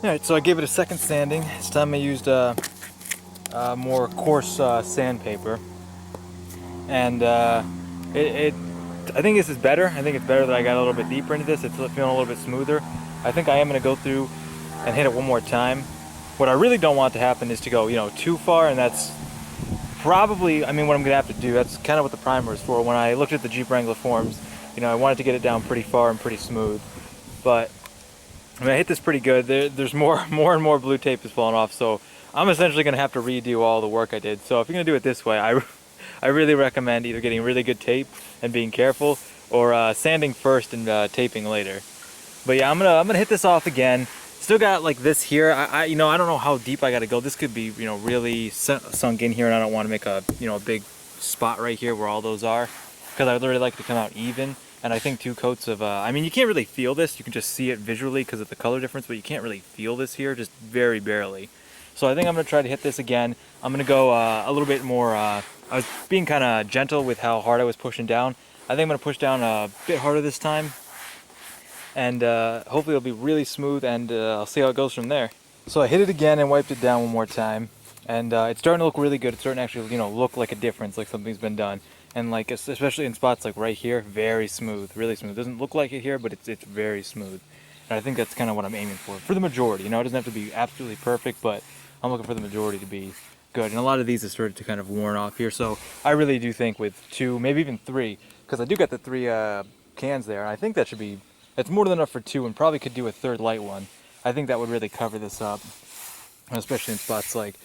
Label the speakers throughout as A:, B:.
A: Alright, so I gave it a second sanding. This time I used more coarse sandpaper. And I think this is better. I think it's better that I got a little bit deeper into this. It's feeling a little bit smoother. I think I am going to go through and hit it one more time. What I really don't want to happen is to go, too far, and that's probably, what I'm going to have to do. That's kind of what the primer is for. When I looked at the Jeep Wrangler forums, I wanted to get it down pretty far and pretty smooth. But I hit this pretty good. There's more and more blue tape is falling off, so I'm essentially going to have to redo all the work I did. So if you're going to do it this way, I really recommend either getting really good tape and being careful, or sanding first and taping later. But yeah, I'm gonna hit this off again. Still got like this here. I don't know how deep I got to go. This could be really sunk in here, and I don't want to make a a big spot right here where all those are, because I'd really like to come out even. And I think 2 coats of you can't really feel this. You can just see it visually because of the color difference, but you can't really feel this here, just very barely. So I think I'm gonna try to hit this again. I'm gonna go a little bit more. I was being kind of gentle with how hard I was pushing down. I think I'm gonna push down a bit harder this time, and hopefully it'll be really smooth, and I'll see how it goes from there. So I hit it again and wiped it down one more time, and it's starting to look really good. It's starting to actually look like a difference, like something's been done. And like especially in spots like right here, very smooth, really smooth. It doesn't look like it here, but it's very smooth. And I think that's kind of what I'm aiming for the majority. It doesn't have to be absolutely perfect, but I'm looking for the majority to be good. And a lot of these have started to kind of worn off here, so I really do think with 2, maybe even 3, because I do got the 3 cans there, and I think that should be, it's more than enough for 2, and probably could do a 3rd light one. I think that would really cover this up, especially in spots like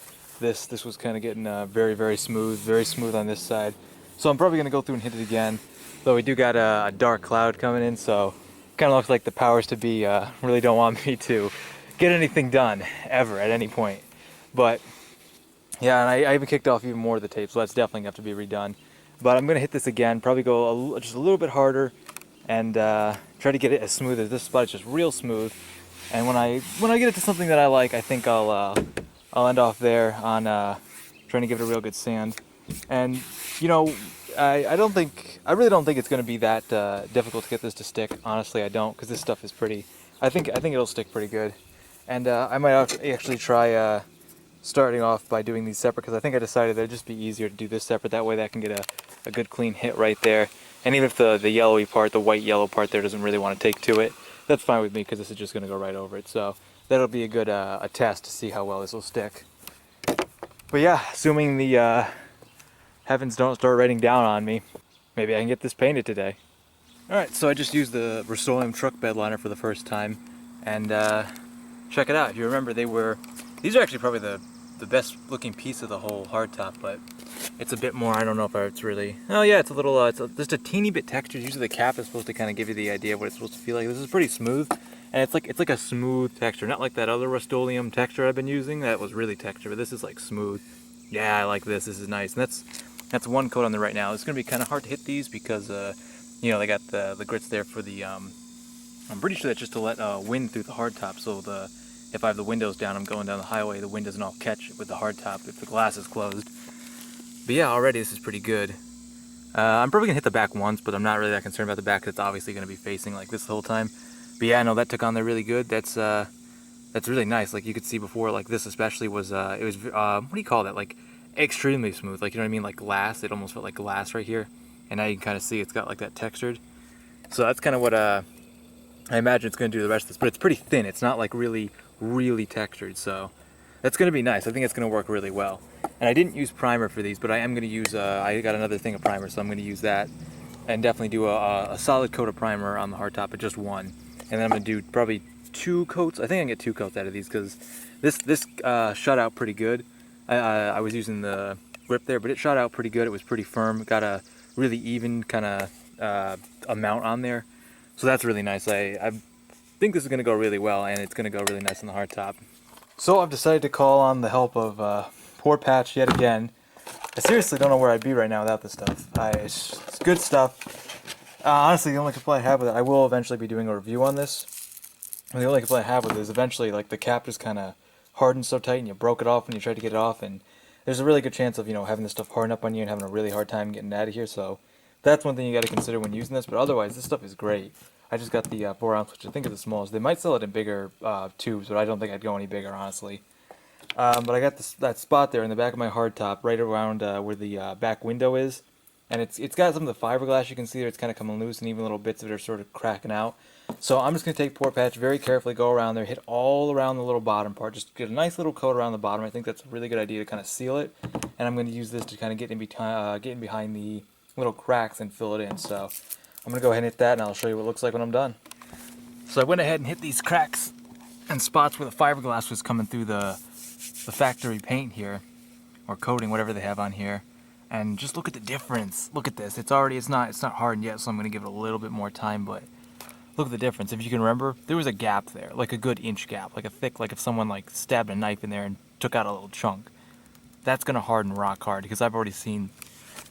A: this. This was kind of getting very smooth on this side. So I'm probably going to go through and hit it again, though we do got a dark cloud coming in, so kind of looks like the powers to be really don't want me to get anything done ever at any point. But yeah, and I even kicked off even more of the tape, so that's definitely going to have to be redone. But I'm going to hit this again, probably go just a little bit harder, and try to get it as smooth as this spot. It's just real smooth. And when I get it to something that I like, I think I'll end off there on trying to give it a real good sand. And I really don't think it's going to be that difficult to get this to stick. Honestly, I don't, because this stuff is pretty. I think it'll stick pretty good. And I might actually try starting off by doing these separate, because I think I decided that it'd just be easier to do this separate. That way, that can get a good clean hit right there. And even if the yellowy part, the white yellow part there, doesn't really want to take to it, that's fine with me, because this is just going to go right over it. So that'll be a good a test to see how well this will stick. But yeah, assuming the heavens don't start raining down on me, maybe I can get this painted today. Alright, so I just used the Rust-Oleum truck bed liner for the first time, and check it out. If you remember, these are actually probably the best looking piece of the whole hardtop, but it's a bit more, I don't know if it's really, oh yeah, it's a little, just a teeny bit textured. Usually the cap is supposed to kind of give you the idea of what it's supposed to feel like. This is pretty smooth, and it's like a smooth texture, not like that other Rust-Oleum texture I've been using. That was really textured, but this is like smooth. Yeah, I like this. This is nice, and that's 1 coat on there right now. It's going to be kind of hard to hit these because, they got the grits there for the, I'm pretty sure that's just to let wind through the hardtop, so if I have the windows down, I'm going down the highway, the wind doesn't all catch it with the hardtop if the glass is closed. But yeah, already this is pretty good. I'm probably going to hit the back once, but I'm not really that concerned about the back, because it's obviously going to be facing like this the whole time. But yeah, no, that took on there really good. That's really nice. Like you could see before, like this especially was, what do you call that? Like extremely smooth. Like, you know what I mean? Like glass. It almost felt like glass right here. And now you can kind of see it's got like that textured. So that's kind of what I imagine it's going to do the rest of this. But it's pretty thin. It's not like really textured. So that's going to be nice. I think it's going to work really well. And I didn't use primer for these, but I am going to use, I got another thing of primer, so I'm going to use that. And definitely do a solid coat of primer on the hardtop, but just 1. And then I'm going to do probably 2 coats. I think I can get 2 coats out of these, because this shut out pretty good. I was using the grip there, but it shot out pretty good. It was pretty firm. Got a really even kind of amount on there. So that's really nice. I think this is going to go really well, and it's going to go really nice on the hardtop. So I've decided to call on the help of Poor Patch yet again. I seriously don't know where I'd be right now without this stuff. It's good stuff. Honestly, the only complaint I have with it, I will eventually be doing a review on this. And the only complaint I have with it is eventually, like, the cap just kind of hardened so tight, and you broke it off when you tried to get it off, and there's a really good chance of, having this stuff harden up on you and having a really hard time getting it out of here. So that's one thing you got to consider when using this. But otherwise, this stuff is great. I just got the 4 ounce, which I think is the smallest. They might sell it in bigger tubes, but I don't think I'd go any bigger, honestly. But I got that spot there in the back of my hardtop, right around where the back window is, and it's got some of the fiberglass you can see there. It's kind of coming loose, and even little bits of it are sort of cracking out. So I'm just gonna take Pore Patch very carefully, go around there, hit all around the little bottom part, just get a nice little coat around the bottom. I think that's a really good idea to kind of seal it, and I'm gonna use this to kind of get in behind the little cracks and fill it in. So I'm gonna go ahead and hit that, and I'll show you what it looks like when I'm done. So I went ahead and hit these cracks and spots where the fiberglass was coming through the factory paint here, or coating, whatever they have on here, and just look at the difference. Look at this. It's not hardened yet, so I'm gonna give it a little bit more time, but look at the difference. If you can remember, there was a gap there, like a good inch gap, like a thick, like if someone like stabbed a knife in there and took out a little chunk. That's gonna harden rock hard, because I've already seen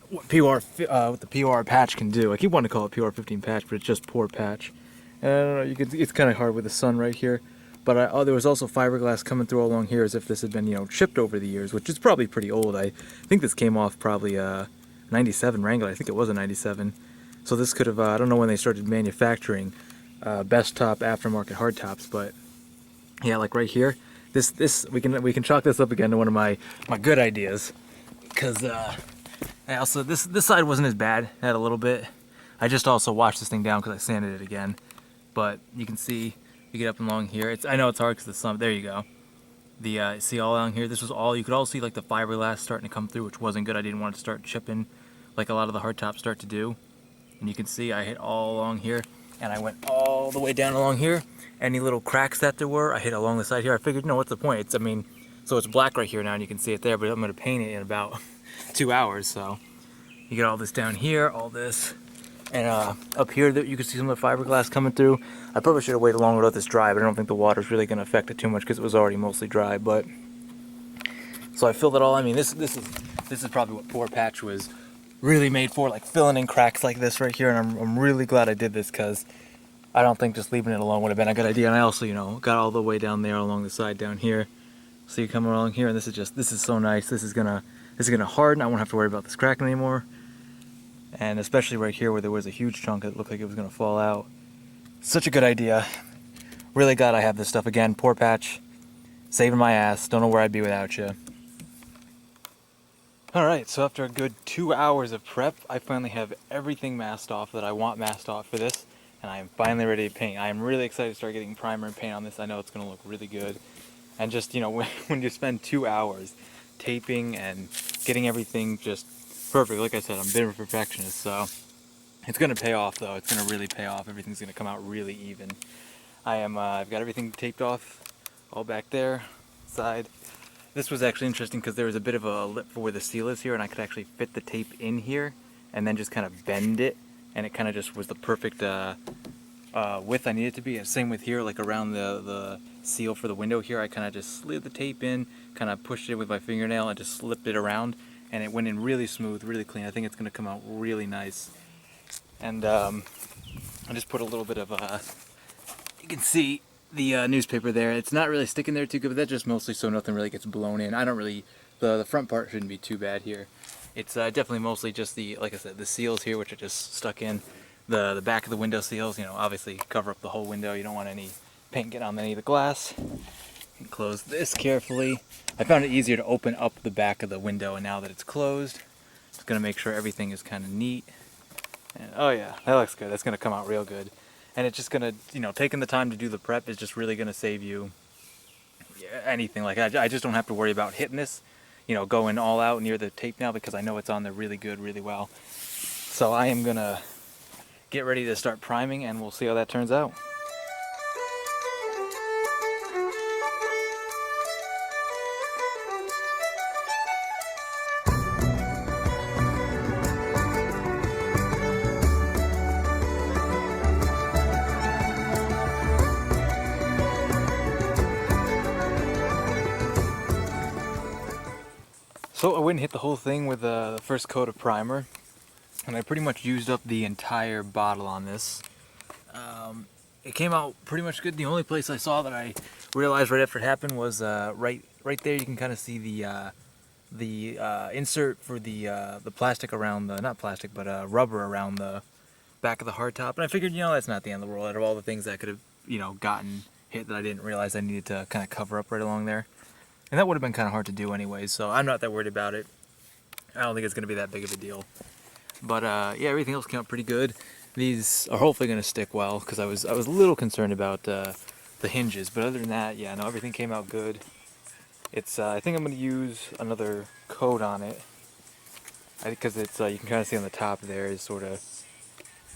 A: what what the PR patch can do. I keep wanting to call it PR 15 patch, but it's just Pore Patch. And I don't know, it's kind of hard with the sun right here. But there was also fiberglass coming through along here, as if this had been, chipped over the years, which is probably pretty old. I think this came off probably 97 Wrangler. I think it was a 97. So this could have, I don't know when they started manufacturing best top aftermarket hardtops, but yeah, like right here, this we can chalk this up again to one of my good ideas, because I also this side wasn't as bad. It had a little bit. I just also washed this thing down because I sanded it again, but you can see. You get up and along here. I know it's hard because the sun. There you go. See all along here. This was all. You could all see like the fiberglass starting to come through, which wasn't good. I didn't want it to start chipping, like a lot of the hardtops start to do. And you can see I hit all along here, and I went all the way down along here. Any little cracks that there were, I hit along the side here. I figured, what's the point? So it's black right here now, and you can see it there. But I'm going to paint it in about 2 hours. So you get all this down here, all this. And up here, you can see some of the fiberglass coming through. I probably should have waited longer to let this dry, but I don't think the water's really going to affect it too much because it was already mostly dry. But so I filled it all. I mean, this is probably what Pore Patch was really made for, like filling in cracks like this right here. And I'm really glad I did this, because I don't think just leaving it alone would have been a good idea. And I also, got all the way down there along the side down here. So you come along here, and this is so nice. This is gonna harden. I won't have to worry about this cracking anymore. And especially right here where there was a huge chunk that looked like it was going to fall out. Such a good idea. Really glad I have this stuff. Again, Pore Patch, saving my ass. Don't know where I'd be without you. Alright, so after a good 2 hours of prep, I finally have everything masked off that I want masked off for this. And I am finally ready to paint. I am really excited to start getting primer and paint on this. I know it's going to look really good. And just, when you spend 2 hours taping and getting everything just perfect. Like I said, I'm a bit of a perfectionist, so it's going to pay off, though. It's going to really pay off. Everything's going to come out really even. I've got everything taped off, all back there, side. This was actually interesting because there was a bit of a lip for where the seal is here, and I could actually fit the tape in here and then just kind of bend it, and it kind of just was the perfect width I needed it to be. And same with here, like around the seal for the window here, I kind of just slid the tape in, kind of pushed it with my fingernail and just slipped it around. And it went in really smooth, really clean. I think it's going to come out really nice. And I just put a little bit of, you can see the newspaper there. It's not really sticking there too good, but that's just mostly so nothing really gets blown in. I don't really, the front part shouldn't be too bad here. It's definitely mostly just like I said, the seals here, which are just stuck in. The back of the window seals, obviously cover up the whole window. You don't want any paint getting on any of the glass. And close this carefully. I found it easier to open up the back of the window, and now that it's closed, it's going to make sure everything is kind of neat. And, oh yeah, that looks good. That's going to come out real good. And it's just going to, taking the time to do the prep is just really going to save you anything. Like I just don't have to worry about hitting this, going all out near the tape now, because I know it's on there really good, really well. So I am going to get ready to start priming, and we'll see how that turns out. So I went and hit the whole thing with the first coat of primer, and I pretty much used up the entire bottle on this. It came out pretty much good. The only place I saw that I realized right after it happened was right there. You can kind of see the insert for the plastic around the, not plastic, but rubber around the back of the hardtop, and I figured, you know, that's not the end of the world. Out of all the things that could have, you know, gotten hit that I didn't realize I needed to kind of cover up right along there. And that would have been kind of hard to do anyways, so I'm not that worried about it. I don't think it's going to be that big of a deal. But yeah, everything else came out pretty good. These are hopefully going to stick well, because I was a little concerned about the hinges. But other than that, yeah, no, everything came out good. It's I think I'm going to use another coat on it, because it's you can kind of see on the top there is sort of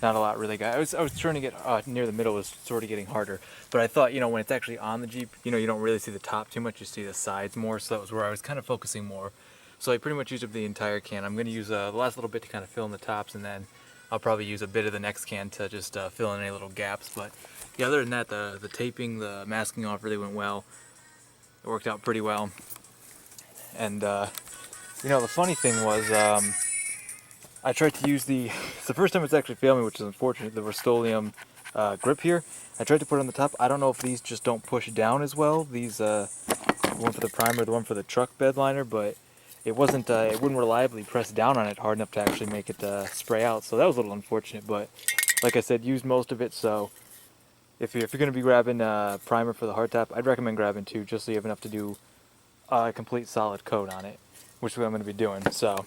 A: not a lot really got. I was trying to get near the middle was sort of getting harder, but I thought, you know, when it's actually on the Jeep, you know, you don't really see the top too much, you see the sides more, so that was where I was kind of focusing more. So I pretty much used up the entire can. I'm going to use the last little bit to kind of fill in the tops, and then I'll probably use a bit of the next can to just fill in any little gaps. But yeah, other than that, the taping, the masking off really went well. It worked out pretty well. And you know, the funny thing was, I tried to use it's the first time it's actually failed me, which is unfortunate, the Rust-Oleum grip here. I tried to put it on the top. I don't know if these just don't push down as well. These, the one for the primer, the one for the truck bed liner, but it wouldn't reliably press down on it hard enough to actually make it spray out. So that was a little unfortunate, but like I said, used most of it. So if you're going to be grabbing primer for the hardtop, I'd recommend grabbing 2, just so you have enough to do a complete solid coat on it, which is what I'm going to be doing. So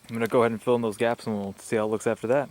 A: I'm going to go ahead and fill in those gaps, and we'll see how it looks after that.